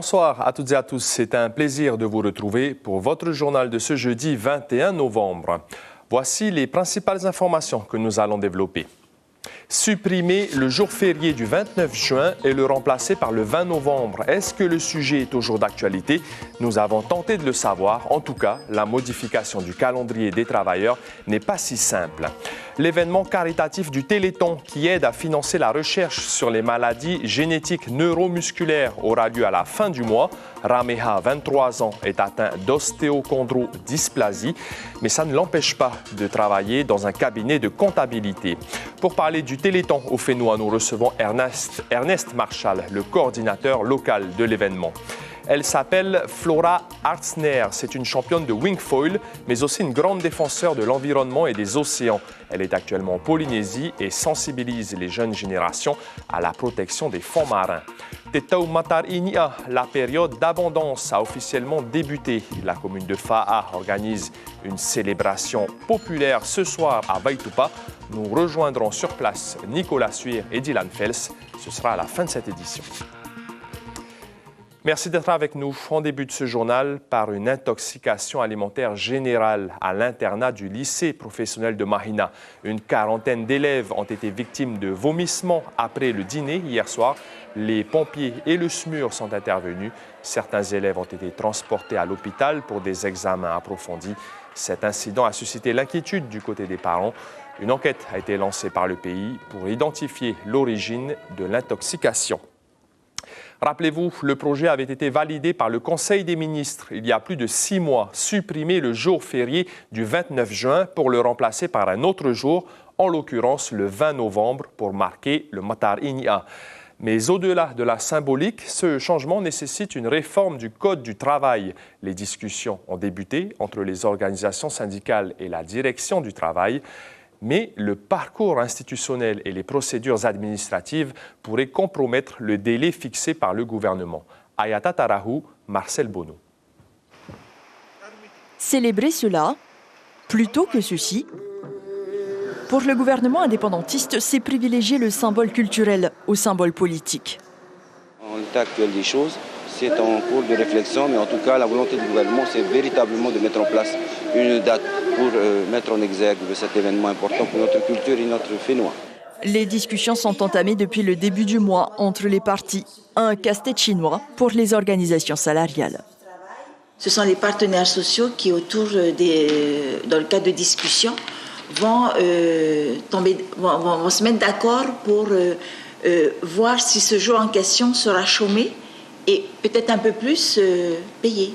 Bonsoir à toutes et à tous. C'est un plaisir de vous retrouver pour votre journal de ce jeudi 21 novembre. Voici les principales informations que nous allons développer. Supprimer le jour férié du 29 juin et le remplacer par le 20 novembre. Est-ce que le sujet est toujours d'actualité? Nous avons tenté de le savoir. En tout cas, la modification du calendrier des travailleurs n'est pas si simple. L'événement caritatif du Téléthon qui aide à financer la recherche sur les maladies génétiques neuromusculaires aura lieu à la fin du mois. Rameha, 23 ans, est atteint d'ostéochondrodysplasie, mais ça ne l'empêche pas de travailler dans un cabinet de comptabilité. Pour parler du Téléthon au Fénois, nous recevons Ernest Marchal, le coordinateur local de l'événement. Elle s'appelle Flora Artsner. C'est une championne de wingfoil, mais aussi une grande défenseur de l'environnement et des océans. Elle est actuellement en Polynésie et sensibilise les jeunes générations à la protection des fonds marins. Tetau Matar Inia, la période d'abondance a officiellement débuté. La commune de Fa'a organise une célébration populaire ce soir à Vaitupa. Nous rejoindrons sur place Nicolas Suir et Dylan Fels. Ce sera à la fin de cette édition. Merci d'être avec nous. On débute ce journal par une intoxication alimentaire générale à l'internat du lycée professionnel de Mahina. Une quarantaine d'élèves ont été victimes de vomissements après le dîner hier soir. Les pompiers et le SMUR sont intervenus. Certains élèves ont été transportés à l'hôpital pour des examens approfondis. Cet incident a suscité l'inquiétude du côté des parents. Une enquête a été lancée par le pays pour identifier l'origine de l'intoxication. Rappelez-vous, le projet avait été validé par le Conseil des ministres il y a plus de 6 mois. Supprimer le jour férié du 29 juin pour le remplacer par un autre jour, en l'occurrence le 20 novembre, pour marquer le Matar Inia. Mais au-delà de la symbolique, ce changement nécessite une réforme du Code du travail. Les discussions ont débuté entre les organisations syndicales et la direction du travail. Mais le parcours institutionnel et les procédures administratives pourraient compromettre le délai fixé par le gouvernement. Ayata Tarahou, Marcel Bono. Célébrer cela, plutôt que ceci, pour le gouvernement indépendantiste, c'est privilégier le symbole culturel au symbole politique. En l'état actuel des choses, c'est en cours de réflexion, mais en tout cas, la volonté du gouvernement, c'est véritablement de mettre en place une date pour mettre en exergue cet événement important pour notre culture et notre Fénois. Les discussions sont entamées depuis le début du mois entre les partis. Un casse-tête chinois pour les organisations salariales. Ce sont les partenaires sociaux qui, dans le cadre de discussions, vont se mettre d'accord pour voir si ce jour en question sera chômé et peut-être un peu plus payé.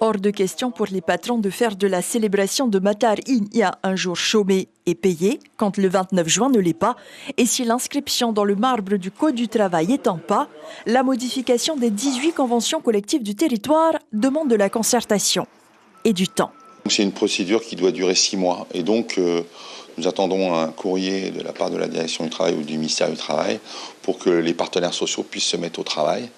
Hors de question pour les patrons de faire de la célébration de Matar Inia un jour chômé et payé quand le 29 juin ne l'est pas. Et si l'inscription dans le marbre du Code du travail est en pas, la modification des 18 conventions collectives du territoire demande de la concertation et du temps. C'est une procédure qui doit durer 6 mois. Et donc, nous attendons un courrier de la part de la direction du travail ou du ministère du Travail pour que les partenaires sociaux puissent se mettre au travail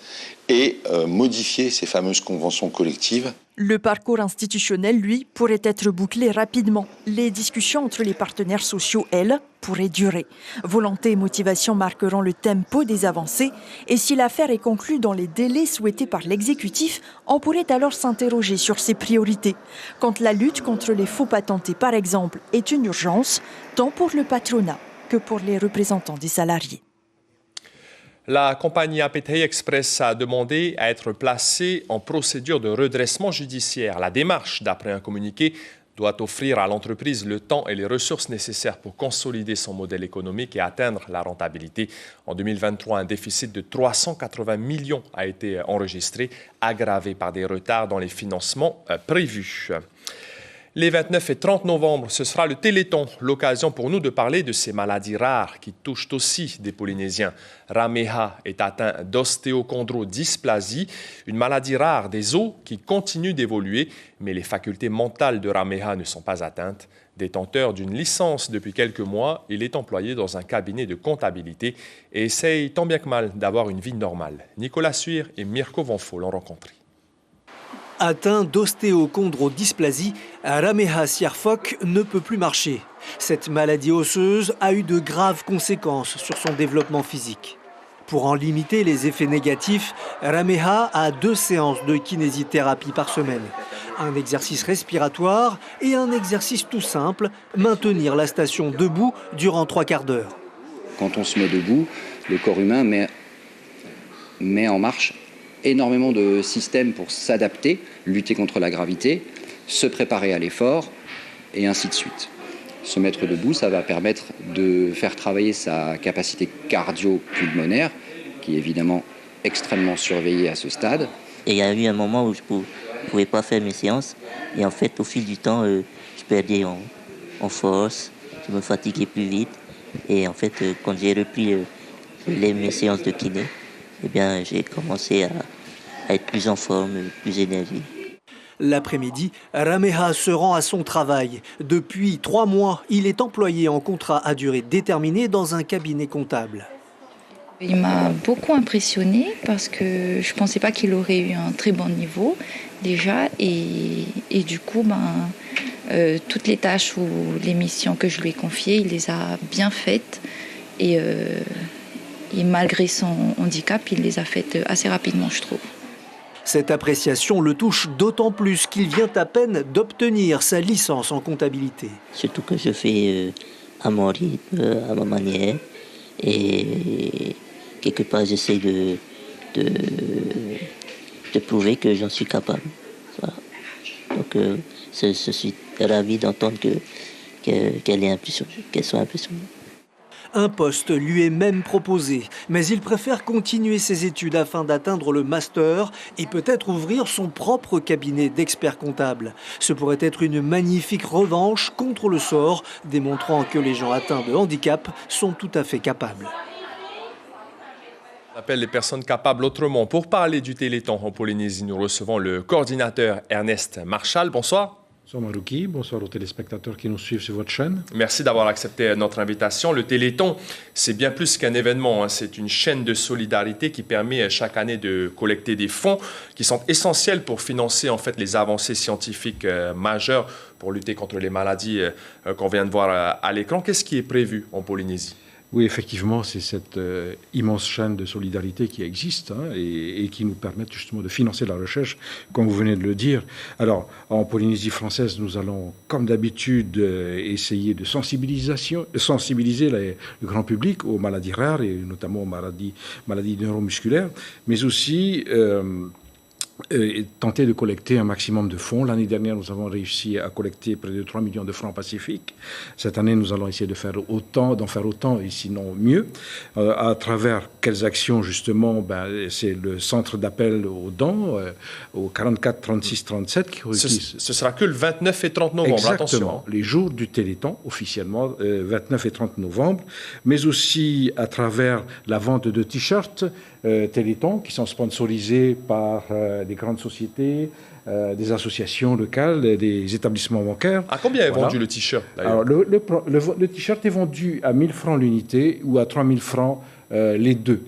et modifier ces fameuses conventions collectives. Le parcours institutionnel, lui, pourrait être bouclé rapidement. Les discussions entre les partenaires sociaux, elles, pourraient durer. Volonté et motivation marqueront le tempo des avancées. Et si l'affaire est conclue dans les délais souhaités par l'exécutif, on pourrait alors s'interroger sur ses priorités. Quand la lutte contre les faux patentés, par exemple, est une urgence, tant pour le patronat que pour les représentants des salariés. La compagnie Apetei Express a demandé à être placée en procédure de redressement judiciaire. La démarche, d'après un communiqué, doit offrir à l'entreprise le temps et les ressources nécessaires pour consolider son modèle économique et atteindre la rentabilité. En 2023, un déficit de 380 millions a été enregistré, aggravé par des retards dans les financements prévus. Les 29 et 30 novembre, ce sera le Téléthon, l'occasion pour nous de parler de ces maladies rares qui touchent aussi des Polynésiens. Rameha est atteint d'ostéochondrodysplasie, une maladie rare des os qui continue d'évoluer, mais les facultés mentales de Rameha ne sont pas atteintes. Détenteur d'une licence depuis quelques mois, il est employé dans un cabinet de comptabilité et essaye tant bien que mal d'avoir une vie normale. Nicolas Suir et Mirko Vonfo l'ont rencontré. Atteint d'ostéochondrodysplasie, Rameha Siarfok ne peut plus marcher. Cette maladie osseuse a eu de graves conséquences sur son développement physique. Pour en limiter les effets négatifs, Rameha a 2 séances de kinésithérapie par semaine. Un exercice respiratoire et un exercice tout simple, maintenir la station debout durant 3/4 d'heure. Quand on se met debout, le corps humain met en marche énormément de systèmes pour s'adapter, lutter contre la gravité, se préparer à l'effort et ainsi de suite. Se mettre debout, ça va permettre de faire travailler sa capacité cardio-pulmonaire, qui est évidemment extrêmement surveillée à ce stade. Et il y a eu un moment où je ne pouvais pas faire mes séances. Et en fait, au fil du temps, je perdais en force, je me fatiguais plus vite. Et en fait, quand j'ai repris mes séances de kiné, eh bien, j'ai commencé à être plus en forme, plus énergique. L'après-midi, Rameha se rend à son travail. Depuis 3 mois, il est employé en contrat à durée déterminée dans un cabinet comptable. Il m'a beaucoup impressionnée parce que je ne pensais pas qu'il aurait eu un très bon niveau déjà. Et du coup, toutes les tâches ou les missions que je lui ai confiées, il les a bien faites. Et malgré son handicap, il les a faites assez rapidement, je trouve. Cette appréciation le touche d'autant plus qu'il vient à peine d'obtenir sa licence en comptabilité. Surtout que je fais à mon rythme, à ma manière. Et quelque part, j'essaie de prouver que j'en suis capable. Voilà. Donc, je suis ravi d'entendre qu'elle soit impressionnée. Un poste lui est même proposé, mais il préfère continuer ses études afin d'atteindre le master et peut-être ouvrir son propre cabinet d'expert comptable. Ce pourrait être une magnifique revanche contre le sort, démontrant que les gens atteints de handicap sont tout à fait capables. On appelle les personnes capables autrement. Pour parler du Téléthon en Polynésie, nous recevons le coordinateur Ernest Marchal. Bonsoir. Bonsoir Marouki, bonsoir aux téléspectateurs qui nous suivent sur votre chaîne. Merci d'avoir accepté notre invitation. Le Téléthon, c'est bien plus qu'un événement, hein. C'est une chaîne de solidarité qui permet chaque année de collecter des fonds qui sont essentiels pour financer en fait les avancées scientifiques majeures pour lutter contre les maladies qu'on vient de voir à l'écran. Qu'est-ce qui est prévu en Polynésie ? Oui, effectivement, c'est cette immense chaîne de solidarité qui existe et qui nous permet justement de financer la recherche, comme vous venez de le dire. Alors, en Polynésie française, nous allons, comme d'habitude, essayer de sensibiliser le grand public aux maladies rares et notamment aux maladies neuromusculaires, mais aussi tenter de collecter un maximum de fonds. L'année dernière, nous avons réussi à collecter près de 3 millions de francs pacifiques. Cette année, nous allons essayer d'en faire autant et sinon mieux. À travers quelles actions, justement, c'est le centre d'appel aux dons, au 44 36 37. Ce sera que le 29 et 30 novembre, exactement, attention. Les jours du Téléthon, officiellement, 29 et 30 novembre, mais aussi à travers la vente de t-shirts Téléthon qui sont sponsorisés par des grandes sociétés, des associations locales, des établissements bancaires. À combien est vendu le t-shirt d'ailleurs? Alors, le t-shirt est vendu à 1000 francs l'unité ou à 3000 francs les deux.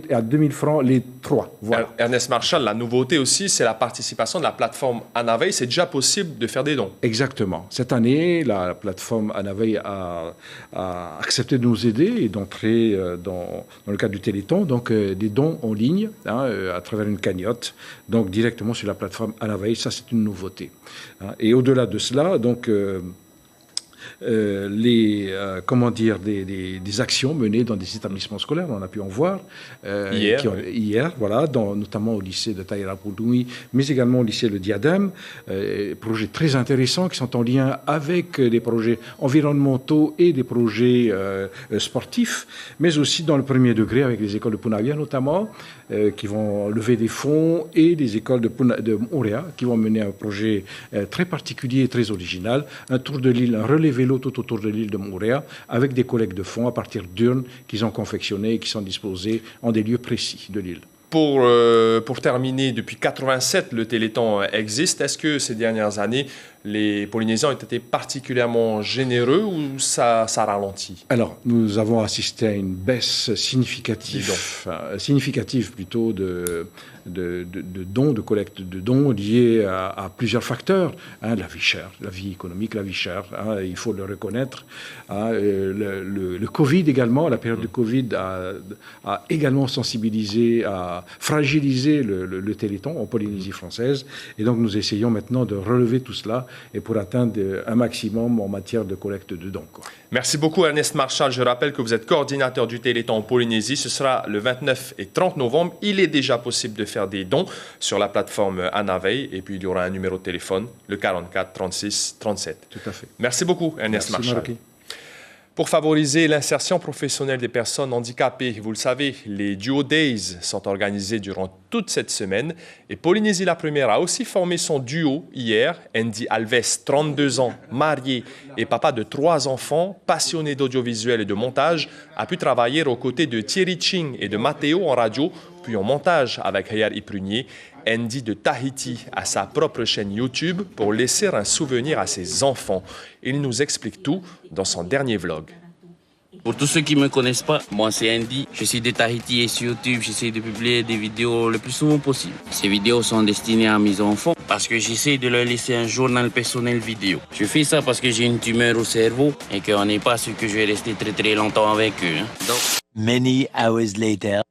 À 2000 francs les trois. Voilà. Ernest Marchal, la nouveauté aussi, c'est la participation de la plateforme Anaveil. C'est déjà possible de faire des dons. Exactement. Cette année, la plateforme Anaveil a accepté de nous aider et d'entrer dans le cadre du Téléthon, donc des dons en ligne, à travers une cagnotte, donc directement sur la plateforme Anaveil. Ça, c'est une nouveauté. Et au-delà de cela, donc des actions menées dans des établissements scolaires, on a pu en voir hier, voilà, notamment au lycée de Taïra-Poudoui, mais également au lycée Le Diadème, projets très intéressants qui sont en lien avec des projets environnementaux et des projets sportifs, mais aussi dans le premier degré avec les écoles de Punavia notamment, qui vont lever des fonds, et des écoles de Moorea qui vont mener un projet très particulier et très original, un tour de l'île, un relais vélo tout autour de l'île de Moorea, avec des collectes de fonds à partir d'urnes qu'ils ont confectionnées et qui sont disposées en des lieux précis de l'île. Pour terminer, depuis 1987, le Téléthon existe. Est-ce que ces dernières années, les Polynésiens ont été particulièrement généreux ou ça ralentit? Alors, nous avons assisté à une baisse significative plutôt de dons, de collecte de dons liés à plusieurs facteurs. La vie chère, la vie économique, la vie chère, il faut le reconnaître. Le Covid également, la période de Covid a également sensibilisé, a fragilisé le Téléthon en Polynésie française. Et donc, nous essayons maintenant de relever tout cela et pour atteindre un maximum en matière de collecte de dons. Merci beaucoup Ernest Marchal. Je rappelle que vous êtes coordinateur du Téléthon en Polynésie. Ce sera le 29 et 30 novembre. Il est déjà possible de faire des dons sur la plateforme Anaveil. Et puis il y aura un numéro de téléphone, le 44 36 37. Tout à fait. Merci beaucoup Ernest Marchal. Marquis. Pour favoriser l'insertion professionnelle des personnes handicapées, vous le savez, les Duo Days sont organisés durant toute cette semaine. Et Polynésie la Première a aussi formé son duo hier. Andy Alves, 32 ans, marié et papa de 3 enfants, passionné d'audiovisuel et de montage, a pu travailler aux côtés de Thierry Ching et de Matteo en radio, puis en montage avec Hayar Iprunier. Andy de Tahiti a sa propre chaîne YouTube pour laisser un souvenir à ses enfants. Il nous explique tout dans son dernier vlog. Pour tous ceux qui ne me connaissent pas, moi c'est Andy. Je suis de Tahiti et sur YouTube, j'essaie de publier des vidéos le plus souvent possible. Ces vidéos sont destinées à mes enfants parce que j'essaie de leur laisser un journal personnel vidéo. Je fais ça parce que j'ai une tumeur au cerveau et qu'on n'est pas sûr que je vais rester très longtemps avec eux. Donc... Many hours later.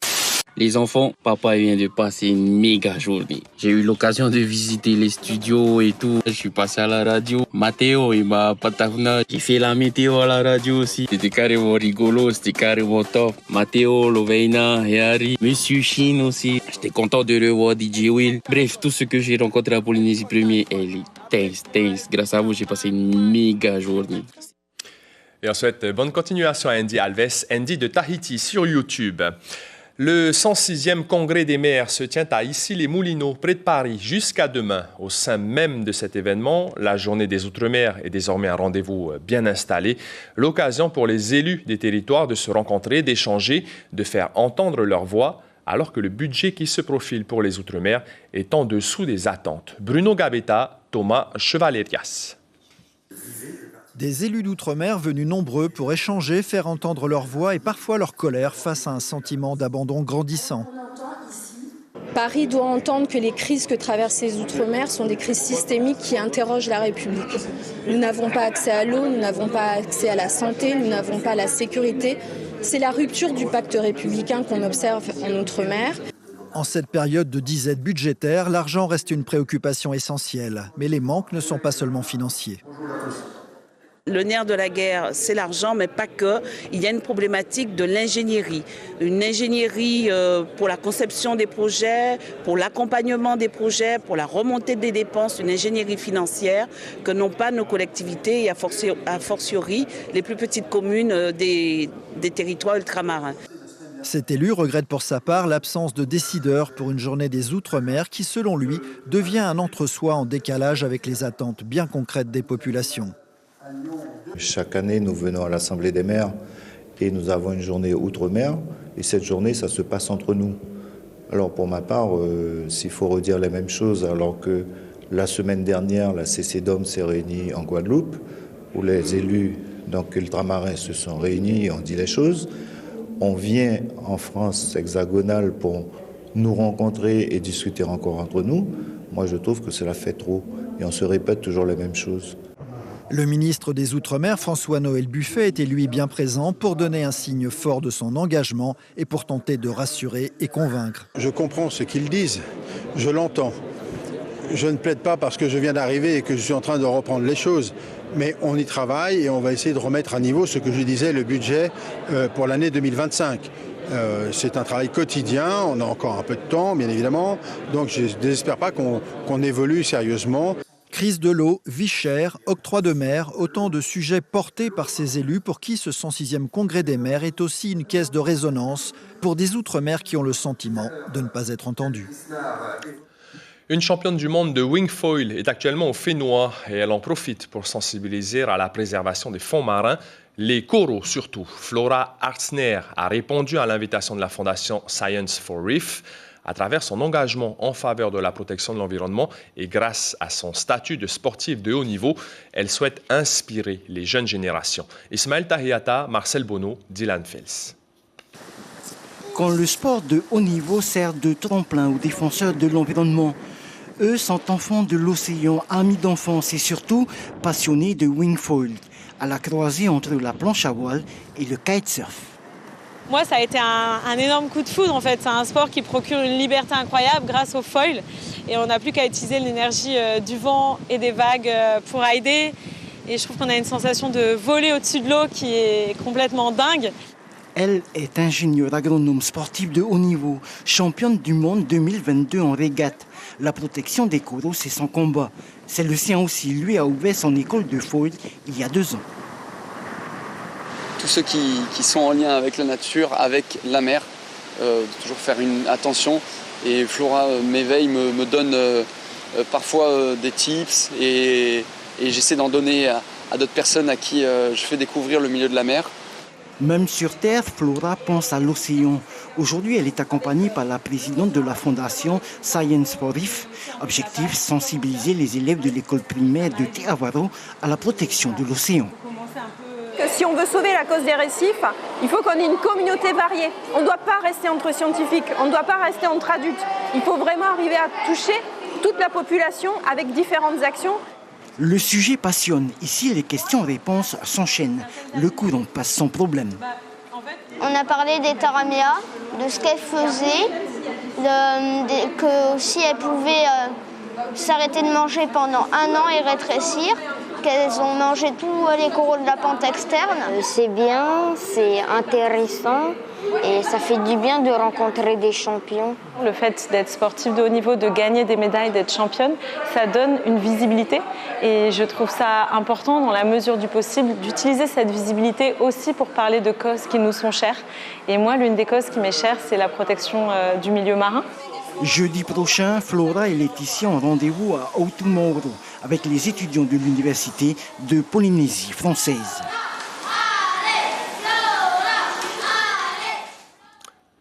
Les enfants, papa vient de passer une méga journée. J'ai eu l'occasion de visiter les studios et tout. Je suis passé à la radio. Matteo, il m'a patafna. J'ai fait la météo à la radio aussi. C'était carrément rigolo, c'était carrément top. Matteo, Loveina, Harry, Monsieur Chine aussi. J'étais content de revoir DJ Will. Bref, tout ce que j'ai rencontré à Polynésie Première, elle est thanks. Grâce à vous, j'ai passé une méga journée. Et on souhaite bonne continuation à Andy Alves, Andy de Tahiti sur YouTube. Le 106e congrès des maires se tient à Issy-les-Moulineaux, près de Paris, jusqu'à demain. Au sein même de cet événement, la journée des Outre-mer est désormais un rendez-vous bien installé. L'occasion pour les élus des territoires de se rencontrer, d'échanger, de faire entendre leur voix, alors que le budget qui se profile pour les Outre-mer est en dessous des attentes. Bruno Gabetta, Thomas Chevalerias. Des élus d'outre-mer venus nombreux pour échanger, faire entendre leur voix et parfois leur colère face à un sentiment d'abandon grandissant. Paris doit entendre que les crises que traversent les Outre-mer sont des crises systémiques qui interrogent la République. Nous n'avons pas accès à l'eau, nous n'avons pas accès à la santé, nous n'avons pas la sécurité. C'est la rupture du pacte républicain qu'on observe en Outre-mer. En cette période de disette budgétaire, l'argent reste une préoccupation essentielle. Mais les manques ne sont pas seulement financiers. Le nerf de la guerre, c'est l'argent, mais pas que. Il y a une problématique de l'ingénierie. Une ingénierie pour la conception des projets, pour l'accompagnement des projets, pour la remontée des dépenses, une ingénierie financière que n'ont pas nos collectivités et a fortiori les plus petites communes des territoires ultramarins. Cet élu regrette pour sa part l'absence de décideurs pour une journée des Outre-mer qui, selon lui, devient un entre-soi en décalage avec les attentes bien concrètes des populations. Chaque année, nous venons à l'Assemblée des maires et nous avons une journée Outre-mer. Et cette journée, ça se passe entre nous. Alors pour ma part, s'il faut redire les mêmes choses, alors que la semaine dernière, la CCDOM s'est réunie en Guadeloupe, où les élus ultramarins se sont réunis et ont dit les choses. On vient en France hexagonale pour nous rencontrer et discuter encore entre nous. Moi, je trouve que cela fait trop. Et on se répète toujours les mêmes choses. Le ministre des Outre-mer, François-Noël Buffet, était lui bien présent pour donner un signe fort de son engagement et pour tenter de rassurer et convaincre. Je comprends ce qu'ils disent, je l'entends. Je ne plaide pas parce que je viens d'arriver et que je suis en train de reprendre les choses. Mais on y travaille et on va essayer de remettre à niveau ce que je disais, le budget pour l'année 2025. C'est un travail quotidien, on a encore un peu de temps, bien évidemment. Donc je ne désespère pas qu'on évolue sérieusement. Crise de l'eau, vie chère, octroi de mer, autant de sujets portés par ces élus pour qui ce 106e congrès des maires est aussi une caisse de résonance pour des Outre-mer qui ont le sentiment de ne pas être entendus. Une championne du monde de wingfoil est actuellement au Fénois et elle en profite pour sensibiliser à la préservation des fonds marins, les coraux surtout. Flora Artsner a répondu à l'invitation de la fondation Science for Reef À travers son engagement en faveur de la protection de l'environnement et grâce à son statut de sportive de haut niveau, elle souhaite inspirer les jeunes générations. Ismaël Tahiata, Marcel Bonneau, Dylan Fels. Quand le sport de haut niveau sert de tremplin aux défenseurs de l'environnement, eux sont enfants de l'océan, amis d'enfance et surtout passionnés de wingfoil, à la croisée entre la planche à voile et le kitesurf. Moi, ça a été un énorme coup de foudre en fait. C'est un sport qui procure une liberté incroyable grâce au foil et on n'a plus qu'à utiliser l'énergie du vent et des vagues pour rider. Et je trouve qu'on a une sensation de voler au-dessus de l'eau qui est complètement dingue. Elle est ingénieure agronome sportive de haut niveau, championne du monde 2022 en régate. La protection des coraux, c'est son combat. C'est le sien aussi. Lui a ouvert son école de foil il y a 2 ans. Tous ceux qui sont en lien avec la nature, avec la mer, de toujours faire attention. Et Flora m'éveille, me donne parfois des tips et j'essaie d'en donner à d'autres personnes à qui je fais découvrir le milieu de la mer. Même sur Terre, Flora pense à l'océan. Aujourd'hui, elle est accompagnée par la présidente de la fondation Science for Reef. Objectif, sensibiliser les élèves de l'école primaire de Te Avaro à la protection de l'océan. Si on veut sauver la cause des récifs, il faut qu'on ait une communauté variée. On ne doit pas rester entre scientifiques, on ne doit pas rester entre adultes. Il faut vraiment arriver à toucher toute la population avec différentes actions. Le sujet passionne. Ici, les questions-réponses s'enchaînent. Le courant passe sans problème. On a parlé des taraméas, de ce qu'elles faisaient, que aussi elles pouvaient s'arrêter de manger pendant 1 an et rétrécir, qu'elles ont mangé tous les coraux de la pente externe. C'est bien, c'est intéressant et ça fait du bien de rencontrer des champions. Le fait d'être sportif de haut niveau, de gagner des médailles, d'être championne, ça donne une visibilité et je trouve ça important dans la mesure du possible d'utiliser cette visibilité aussi pour parler de causes qui nous sont chères. Et moi, l'une des causes qui m'est chère, c'est la protection du milieu marin. Jeudi prochain, Flora et Laetitia ont rendez-vous à Outumauro avec les étudiants de l'Université de Polynésie française.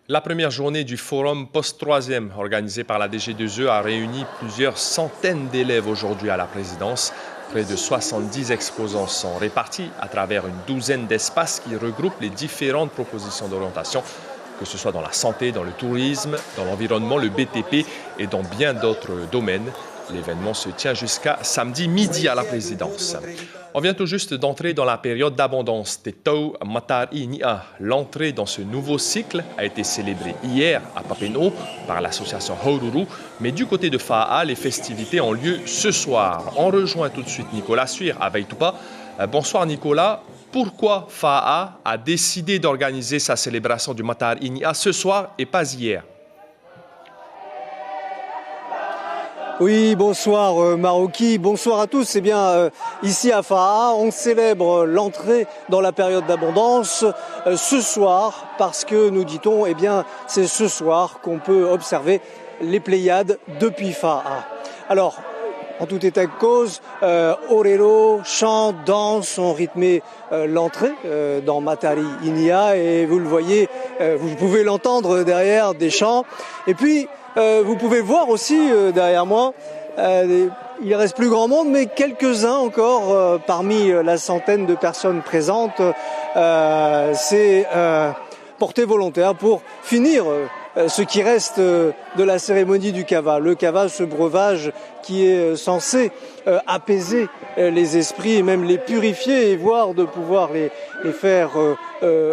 La première journée du forum post-3e organisé par la DG2E a réuni plusieurs centaines d'élèves aujourd'hui à la présidence. Près de 70 exposants sont répartis à travers une douzaine d'espaces qui regroupent les différentes propositions d'orientation, que ce soit dans la santé, dans le tourisme, dans l'environnement, le BTP et dans bien d'autres domaines. L'événement se tient jusqu'à samedi midi à la présidence. On vient tout juste d'entrer dans la période d'abondance des Tau Matari Nia. L'entrée dans ce nouveau cycle a été célébrée hier à Papeete par l'association Haururu. Mais du côté de Fa'a, les festivités ont lieu ce soir. On rejoint tout de suite Nicolas Suir à Vaitupa. Bonsoir Nicolas. Pourquoi Fa'a a décidé d'organiser sa célébration du Matari Nia ce soir et pas hier? Oui, bonsoir Maroki, bonsoir à tous. Eh bien, ici à Fa'a, on célèbre l'entrée dans la période d'abondance ce soir parce que, nous dit-on, eh bien, c'est ce soir qu'on peut observer les Pléiades depuis Fa'a. Alors, en tout état de cause, orero, chants, danses ont rythmé l'entrée dans Matari Nia et vous le voyez, vous pouvez l'entendre derrière des chants. Et puis, vous pouvez voir aussi derrière moi, il reste plus grand monde, mais quelques-uns encore parmi la centaine de personnes présentes. C'est porté volontaire pour finir ce qui reste de la cérémonie du kava. Le kava, ce breuvage qui est censé apaiser les esprits et même les purifier et voire de pouvoir les faire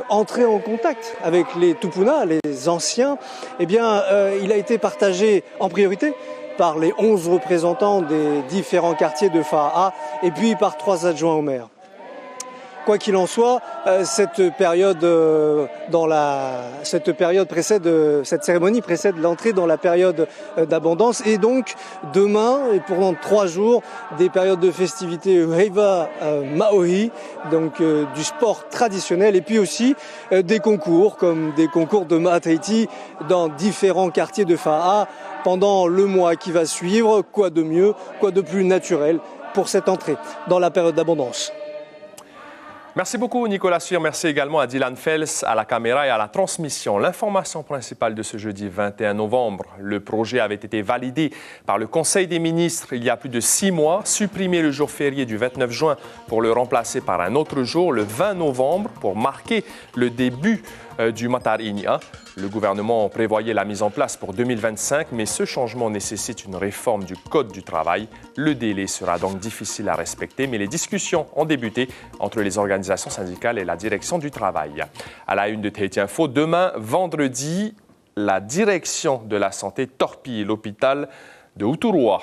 entrer en contact avec les tupuna, les anciens. Eh bien, il a été partagé en priorité par les 11 représentants des différents quartiers de Fa'a et puis par 3 adjoints au maire. Quoi qu'il en soit, cette cérémonie précède l'entrée dans la période d'abondance et donc demain et pendant 3 jours des périodes de festivités Heiva Maori, donc du sport traditionnel et puis aussi des concours comme des concours de Ma'ataiti dans différents quartiers de Fa'a pendant le mois qui va suivre. Quoi de mieux, quoi de plus naturel pour cette entrée dans la période d'abondance. Merci beaucoup Nicolas Suir, merci également à Dylan Fels à la caméra et à la transmission. L'information principale de ce jeudi 21 novembre, le projet avait été validé par le Conseil des ministres il y a plus de 6 mois, supprimer le jour férié du 29 juin pour le remplacer par un autre jour, le 20 novembre, pour marquer le début du Matarinia. Le gouvernement prévoyait la mise en place pour 2025, mais ce changement nécessite une réforme du Code du travail. Le délai sera donc difficile à respecter, mais les discussions ont débuté entre les organisations syndicales et la direction du travail. À la une de Tahiti Info, demain, vendredi, la direction de la santé torpille l'hôpital de Uturua.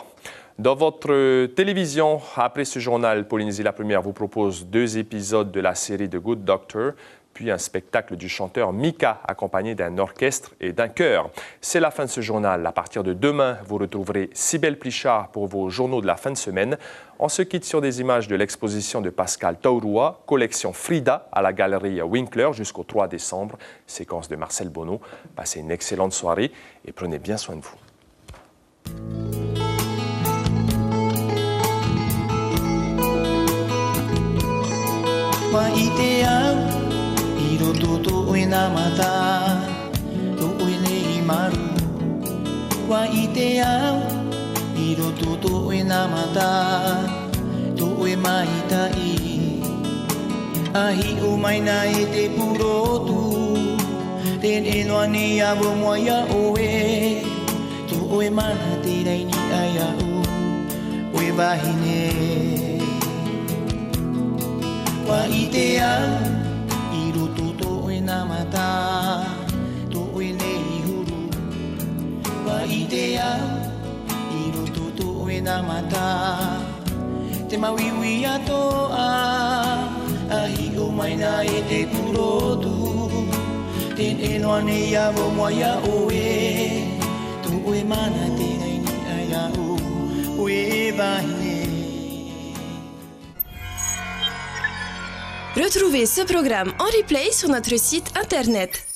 Dans votre télévision, après ce journal, Polynésie la Première vous propose 2 épisodes de la série The Good Doctor, puis un spectacle du chanteur Mika accompagné d'un orchestre et d'un chœur. C'est la fin de ce journal. À partir de demain, vous retrouverez Cybèle Plichard pour vos journaux de la fin de semaine. On se quitte sur des images de l'exposition de Pascal Taurua, collection Frida à la galerie Winkler jusqu'au 3 décembre. Séquence de Marcel Bonneau. Passez une excellente soirée et prenez bien soin de vous. Iro toto e na mata, to e nei maru. Wa i te au, iro toto e na mata, to e mai tai. Ahi o mai na e te purotu, ten e noa ne avo moia oe, to e mana te rei ni ai au, oe wahine. Wa i te au, na mata, to e nei huru. Wa i te au, i roto to e na mata. Te mawiwi atoa, ahi o mai na e te purotu. Ten e noa ne iavo moia oe, to e mana te nei ni ai au, oe vahine. Retrouvez ce programme en replay sur notre site internet